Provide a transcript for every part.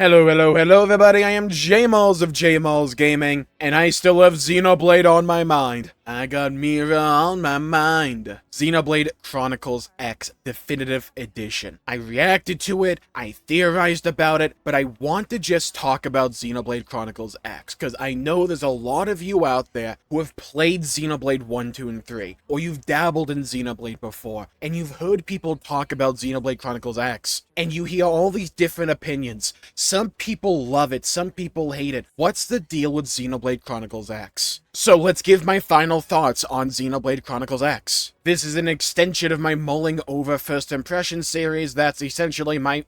Hello everybody, I am Jmulls of Jmulls Gaming, and I still have Xenoblade on my mind. I got Mira on my mind. Xenoblade Chronicles X Definitive Edition. I reacted to it, I theorized about it, but I want to just talk about Xenoblade Chronicles X, because I know there's a lot of you out there who have played Xenoblade 1, 2, and 3, or you've dabbled in Xenoblade before, and you've heard people talk about Xenoblade Chronicles X, and you hear all these different opinions. Some people love it, some people hate it. What's the deal with Xenoblade Chronicles X? So let's give my final thoughts on Xenoblade Chronicles X. This is an extension of my mulling over first impression series that's essentially my,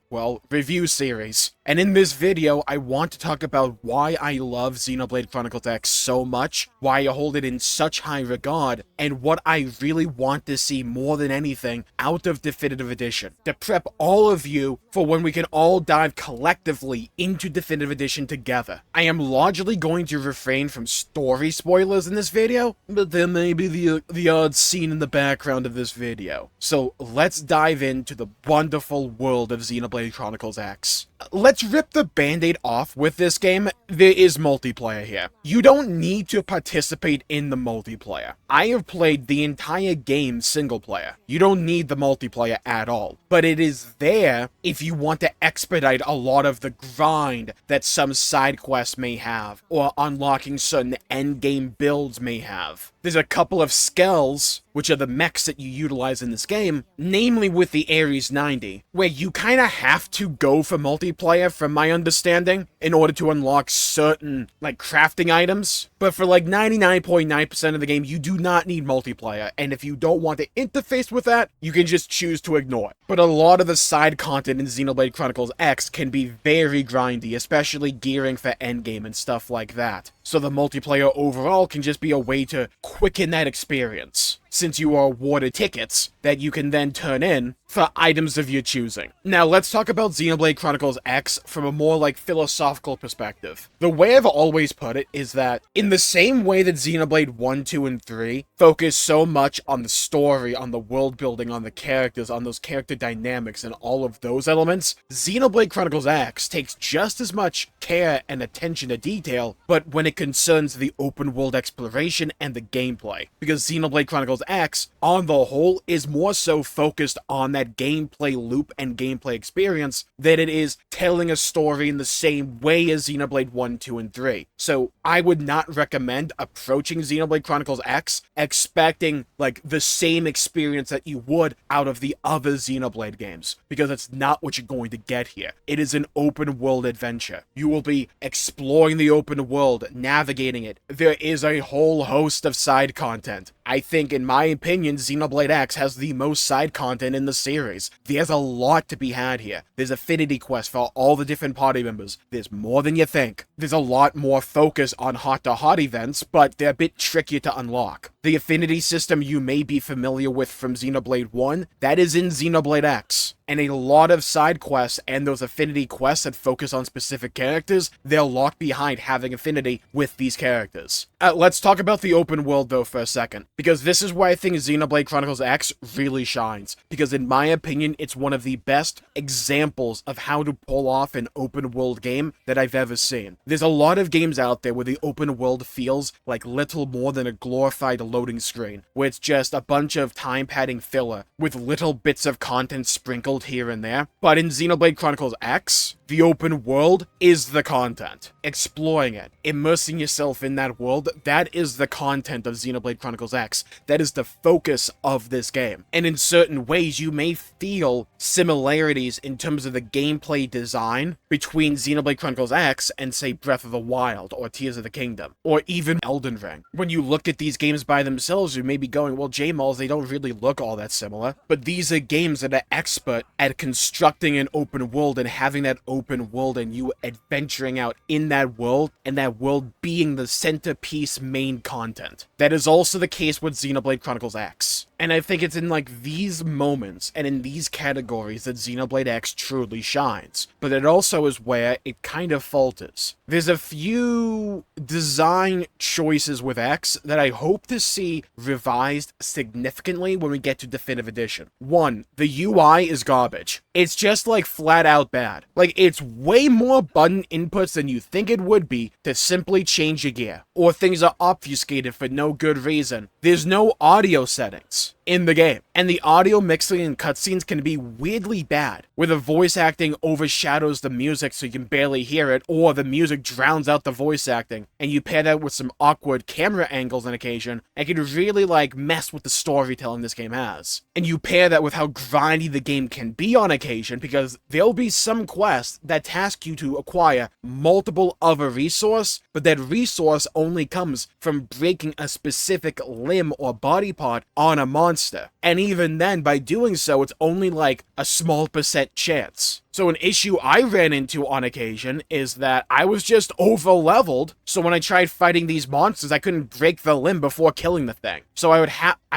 review series. And in this video, I want to talk about why I love Xenoblade Chronicles X so much, why I hold it in such high regard, and what I really want to see more than anything out of Definitive Edition. To prep all of you for when we can all dive collectively into Definitive Edition together. I am largely going to refrain from story spoilers in this video, but there may be the odd scene in the background of this video. So let's dive into the wonderful world of Xenoblade Chronicles X. Let's rip the band-aid off with this game. There is multiplayer here. You don't need to participate in the multiplayer. I have played the entire game single player. You don't need the multiplayer at all. But it is there if you want to expedite a lot of the grind that some side quests may have, or unlocking certain endgame builds may have. There's a couple of Skells, which are the mechs that you utilize in this game, namely with the Ares 90, where you kinda have to go for multiplayer from my understanding, in order to unlock certain, crafting items. But for 99.9% of the game, you do not need multiplayer, and if you don't want to interface with that, you can just choose to ignore it. But a lot of the side content in Xenoblade Chronicles X can be very grindy, especially gearing for endgame and stuff like that. So the multiplayer overall can just be a way to quicken that experience, since you are awarded tickets that you can then turn in for items of your choosing. Now let's talk about Xenoblade Chronicles X from a more philosophical perspective. The way I've always put it is that in the same way that Xenoblade 1, 2, and 3 focus so much on the story, on the world building, on the characters, on those character dynamics and all of those elements, Xenoblade Chronicles X takes just as much care and attention to detail, but when it concerns the open world exploration and the gameplay. Because Xenoblade Chronicles X, on the whole, is more so focused on that gameplay loop and gameplay experience than it is telling a story in the same way as Xenoblade 1, 2, and 3. So I would not recommend approaching Xenoblade Chronicles X expecting the same experience that you would out of the other Xenoblade games, because that's not what you're going to get here. It is an open world adventure. You will be exploring the open world, navigating it. There is a whole host of side content. I think, in my opinion, Xenoblade X has the most side content in the series. There's a lot to be had here. There's affinity quests for all the different party members. There's more than you think. There's a lot more focus on hot-to-hot events, but they're a bit trickier to unlock. The affinity system you may be familiar with from Xenoblade 1, that is in Xenoblade X. And a lot of side quests and those affinity quests that focus on specific characters, they're locked behind having affinity with these characters. Let's talk about the open world though for a second, because this is where I think Xenoblade Chronicles X really shines, because in my opinion, it's one of the best examples of how to pull off an open world game that I've ever seen. There's a lot of games out there where the open world feels like little more than a glorified loading screen, where it's just a bunch of time padding filler with little bits of content sprinkled here and there. But in Xenoblade Chronicles X, the open world is the content. Exploring it, immersing yourself in that world, that is the content of Xenoblade Chronicles X. That is the focus of this game. And in certain ways, you may feel similarities in terms of the gameplay design between Xenoblade Chronicles X and, say, Breath of the Wild, or Tears of the Kingdom, or even Elden Ring. When you look at these games by themselves, you may be going, well, Jmulls, they don't really look all that similar. But these are games that are expert at constructing an open world and having that open world and you adventuring out in that world, and that world being the centerpiece main content. That is also the case case with Xenoblade Chronicles X. And I think it's in like these moments and in these categories that Xenoblade X truly shines. But it also is where it kind of falters. There's a few design choices with X that I hope to see revised significantly when we get to Definitive Edition. One, the UI is garbage. It's just like flat out bad. Like, it's way more button inputs than you think it would be to simply change your gear. Or things are obfuscated for no good reason. There's no audio settings in the game, and the audio mixing in cutscenes can be weirdly bad, where the voice acting overshadows the music so you can barely hear it, or the music drowns out the voice acting, and you pair that with some awkward camera angles on occasion, and it can really like mess with the storytelling this game has. And you pair that with how grindy the game can be on occasion, because there'll be some quests that task you to acquire multiple of a resource, but that resource only comes from breaking a specific limb or body part on a monster. And even then, by doing so, it's only like a small % chance. So an issue I ran into on occasion is that I was just over-leveled, so when I tried fighting these monsters, I couldn't break the limb before killing the thing. So I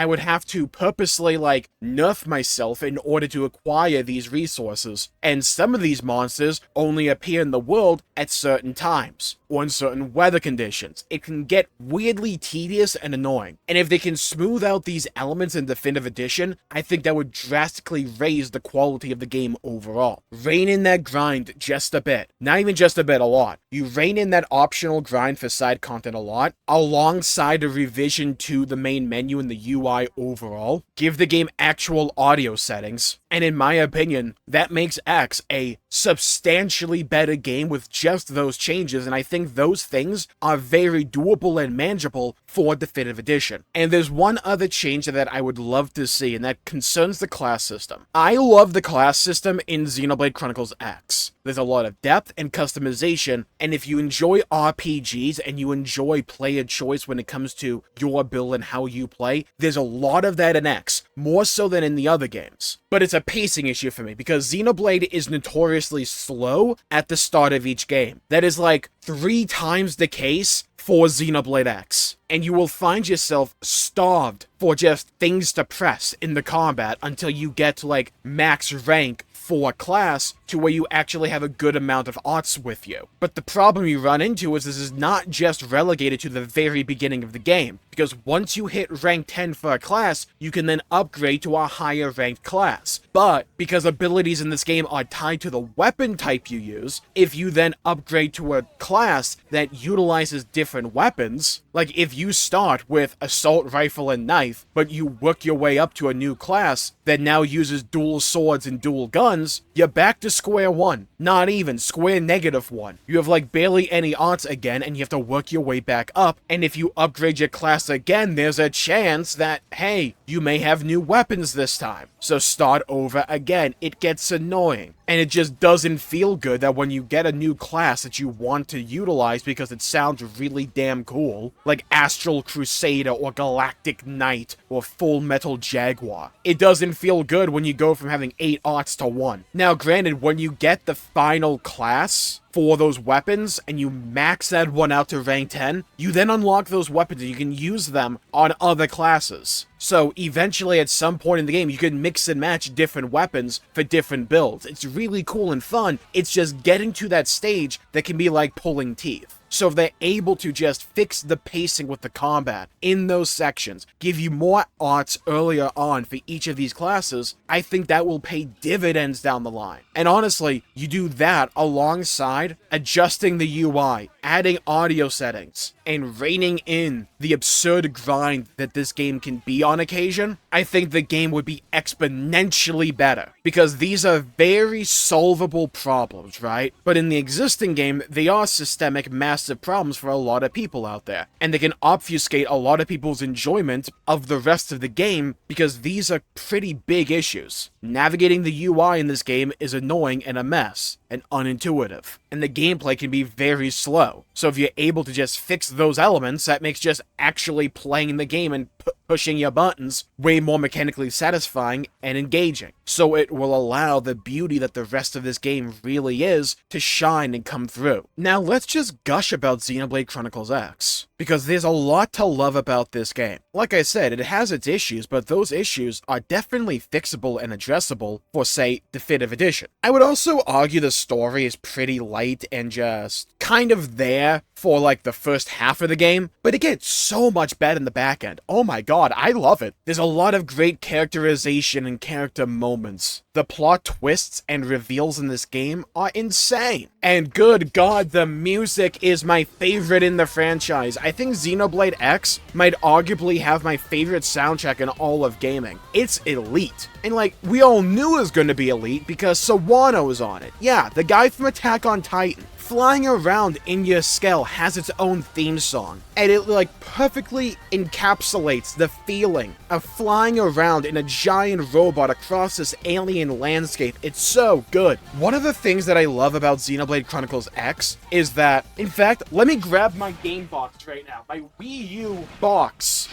would have to purposely, like, nerf myself in order to acquire these resources. And some of these monsters only appear in the world at certain times, or in certain weather conditions. It can get weirdly tedious and annoying. And if they can smooth out these elements in Definitive Edition, I think that would drastically raise the quality of the game overall. Rein in that grind just a bit. Not even just a bit, a lot. You rein in that optional grind for side content a lot, alongside a revision to the main menu and the UI overall. Give the game actual audio settings. And in my opinion, that makes X a substantially better game with just those changes, and I think those things are very doable and manageable for Definitive Edition. And there's one other change that I would love to see, and that concerns the class system. I love the class system in Xenoblade Chronicles X. There's a lot of depth and customization, and if you enjoy RPGs and you enjoy player choice when it comes to your build and how you play, there's a lot of that in X, more so than in the other games. But it's a pacing issue for me, because Xenoblade is notoriously slow at the start of each game. That is like 3 times the case for Xenoblade X. And you will find yourself starved for just things to press in the combat until you get to like max rank for a class to where you actually have a good amount of arts with you. But the problem you run into is this is not just relegated to the very beginning of the game, because once you hit rank 10 for a class, you can then upgrade to a higher ranked class. But because abilities in this game are tied to the weapon type you use, if you then upgrade to a class that utilizes different weapons, like if you start with assault rifle and knife, but you work your way up to a new class that now uses dual swords and dual guns, you're back to square one. Not even, square -1. You have like barely any arts again, and you have to work your way back up, and if you upgrade your class again, there's a chance that, hey, you may have new weapons this time. So start over again. It gets annoying. And it just doesn't feel good that when you get a new class that you want to utilize because it sounds really damn cool, like Astral Crusader or Galactic Knight or Full Metal Jaguar, it doesn't feel good when you go from having 8 arts to 1. Now granted, when you get the final class for those weapons and you max that one out to rank 10, you then unlock those weapons and you can use them on other classes. So eventually at some point in the game, you can mix and match different weapons for different builds. It's really cool and fun. It's just getting to that stage that can be like pulling teeth. So if they're able to just fix the pacing with the combat in those sections, give you more arts earlier on for each of these classes, I think that will pay dividends down the line. And honestly, you do that alongside adjusting the UI, adding audio settings, and reining in the absurd grind that this game can be on occasion, I think the game would be exponentially better. Because these are very solvable problems, right? But in the existing game, they are systemic, massive problems for a lot of people out there. And they can obfuscate a lot of people's enjoyment of the rest of the game because these are pretty big issues. Navigating the UI in this game is annoying and a mess. and unintuitive, and the gameplay can be very slow. So if you're able to just fix those elements, that makes just actually playing the game and pushing your buttons way more mechanically satisfying and engaging. So it will allow the beauty that the rest of this game really is to shine and come through. Now let's just gush about Xenoblade Chronicles X, because there's a lot to love about this game. Like I said, it has its issues, but those issues are definitely fixable and addressable for, say, Definitive Edition. I would also argue the story is pretty light and just kind of there for like the first half of the game, but it gets so much better in the back end. Oh my god, I love it. There's a lot of great characterization and character moments. The plot twists and reveals in this game are insane. And good god, the music is my favorite in the franchise. I think Xenoblade X might arguably have my favorite soundtrack in all of gaming. It's elite. And like, we all knew it was going to be elite because Sawano is on it. Yeah, the guy from Attack on Titan. Flying around in your Skell has its own theme song, and it like perfectly encapsulates the feeling of flying around in a giant robot across this alien landscape. It's so good. One of the things that I love about Xenoblade Chronicles X is that, in fact, let me grab my game box right now, my Wii U box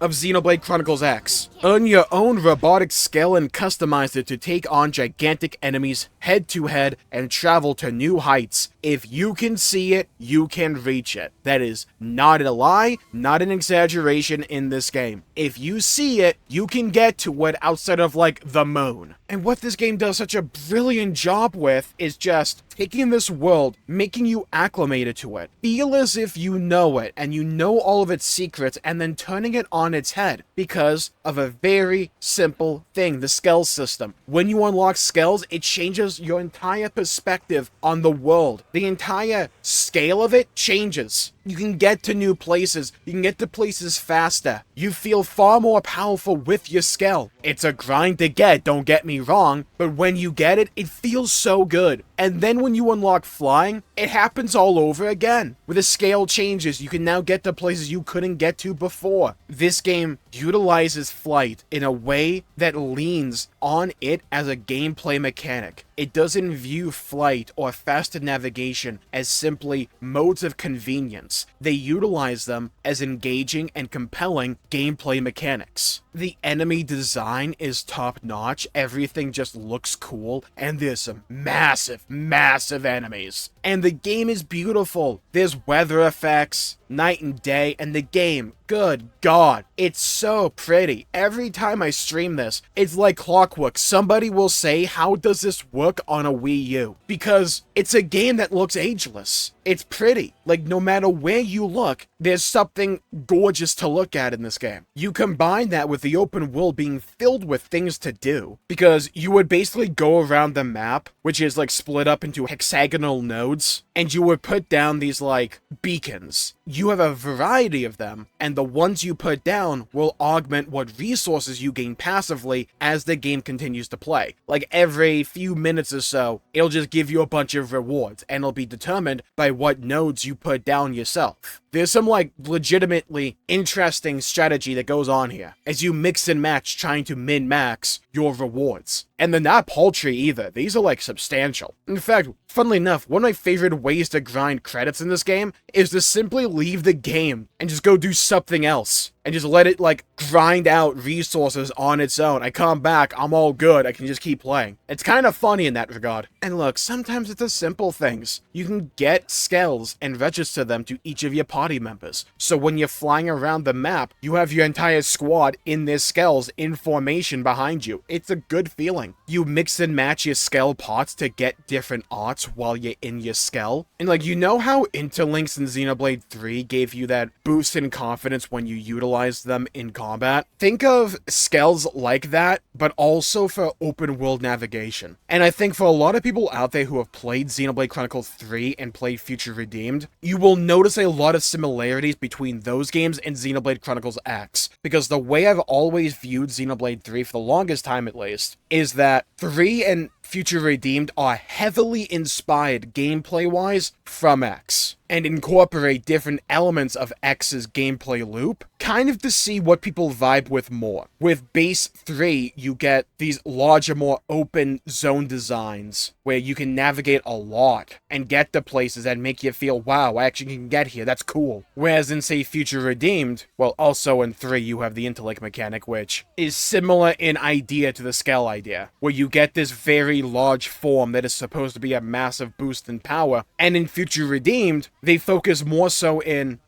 of Xenoblade Chronicles X. Earn your own robotic Skell and customize it to take on gigantic enemies head-to-head and travel to new heights. If you can see it, you can reach it. That is not a lie, not an exaggeration in this game. If you see it, you can get to it outside of, like, the moon. And what this game does such a brilliant job with is just taking this world, making you acclimated to it. Feel as if you know it, and you know all of its secrets, and then turning it on its head because of a very simple thing, the Skell system. When you unlock Skells, it changes your entire perspective on the world. The entire scale of it changes. You can get to new places. You can get to places faster. You feel far more powerful with your Skell. It's a grind to get, don't get me wrong, but when you get it, it feels so good. And then when you unlock flying, it happens all over again. With the scale changes, you can now get to places you couldn't get to before. This game utilizes flight in a way that leans on it as a gameplay mechanic. It doesn't view flight or faster navigation as simply modes of convenience. They utilize them as engaging and compelling gameplay mechanics. The enemy design is top-notch, everything just looks cool, and there's some massive enemies. And the game is beautiful. There's weather effects, night and day, and the game, good god, it's so pretty. Every time I stream this, it's like clockwork. Somebody will say, how does this work on a Wii U? Because it's a game that looks ageless. It's pretty. Like, no matter where you look, there's something gorgeous to look at in this game. You combine that with the open world being filled with things to do, because you would basically go around the map, which is like split up into hexagonal nodes, and you would put down these like beacons. You have a variety of them, and the ones you put down will augment what resources you gain passively as the game continues to play. Like every few minutes or so, it'll just give you a bunch of rewards, and it'll be determined by what nodes you put down yourself. There's some like legitimately interesting strategy that goes on here as you mix and match trying to min-max your rewards. And they're not paltry either. These are like substantial. In fact, funnily enough, one of my favorite ways to grind credits in this game is to simply leave the game and just go do something else. And just let it like grind out resources on its own. I come back, I'm all good, I can just keep playing. It's kind of funny in that regard. And look, sometimes it's the simple things. You can get Skells and register them to each of your party members. So when you're flying around the map, you have your entire squad in their Skells in formation behind you. It's a good feeling. You mix and match your Skell parts to get different arts while you're in your Skell. And like, you know how interlinks in Xenoblade 3 gave you that boost in confidence when you utilize them in combat? Think of Skells like that, but also for open world navigation. And I think for a lot of people out there who have played Xenoblade Chronicles 3 and played Future Redeemed, you will notice a lot of similarities between those games and Xenoblade Chronicles X. Because the way I've always viewed Xenoblade 3, for the longest time at least, is that 3 and Future Redeemed are heavily inspired gameplay-wise from X, and incorporate different elements of X's gameplay loop kind of to see what people vibe with more. With base 3, you get these larger, more open zone designs where you can navigate a lot and get to places that make you feel, wow, I actually can get here, that's cool. Whereas in, say, Future Redeemed, well, also in 3, you have the intellect mechanic, which is similar in idea to the Skell idea, where you get this very large form that is supposed to be a massive boost in power, and in Future Redeemed, they focus more so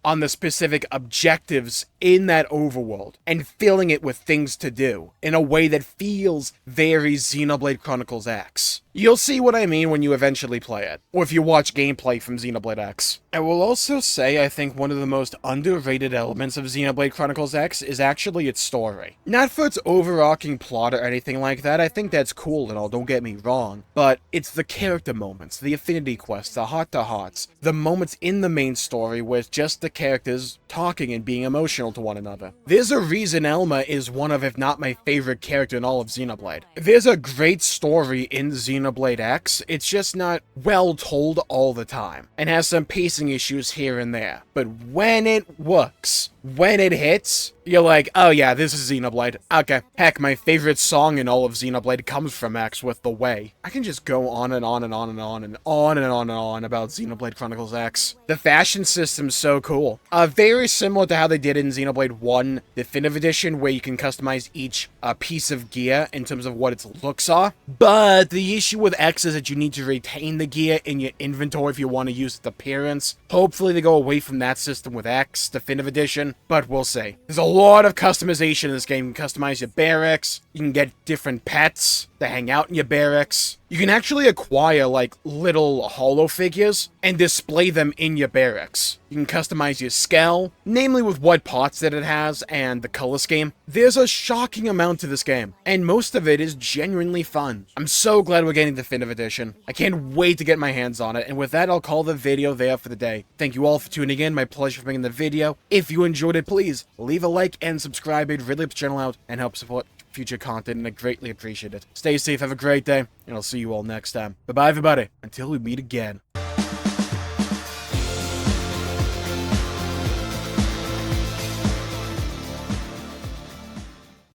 on the specific objectives in that overworld, and filling it with things to do, in a way that feels very Xenoblade Chronicles X. You'll see what I mean when you eventually play it, or if you watch gameplay from Xenoblade X. I will also say I think one of the most underrated elements of Xenoblade Chronicles X is actually its story. Not for its overarching plot or anything like that, I think that's cool and all, don't get me wrong, but it's the character moments, the affinity quests, the heart-to-hearts, the moments in the main story with just the characters talking and being emotional to one another. There's a reason Elma is one of, if not my favorite character in all of Xenoblade. There's a great story in Xenoblade X, it's just not well told all the time, and has some pacing issues here and there. But when it works, when it hits, you're like, oh yeah, this is Xenoblade. Okay. Heck, my favorite song in all of Xenoblade comes from X with The Way. I can just go on and on and on and on and on and on and on about Xenoblade Chronicles X. The fashion system's so cool. Very similar to how they did in Xenoblade 1 Definitive Edition, where you can customize each piece of gear in terms of what its looks are. But the issue with X is that you need to retain the gear in your inventory if you want to use its appearance. Hopefully they go away from that system with X Definitive Edition, but we'll see. There's a lot of customization in this game. You can customize your barracks, you can get different pets to hang out in your barracks. You can actually acquire, like, little holo figures and display them in your barracks. You can customize your Skell, namely with what parts that it has and the color scheme. There's a shocking amount to this game, and most of it is genuinely fun. I'm so glad we're getting Definitive Edition. I can't wait to get my hands on it, and with that, I'll call the video there for the day. Thank you all for tuning in. My pleasure for making the video. If you enjoyed it, please leave a like and subscribe. It really helps the channel out and helps support future content, and I greatly appreciate it. Stay safe, have a great day, and I'll see you all next time. Bye-bye, everybody, until we meet again.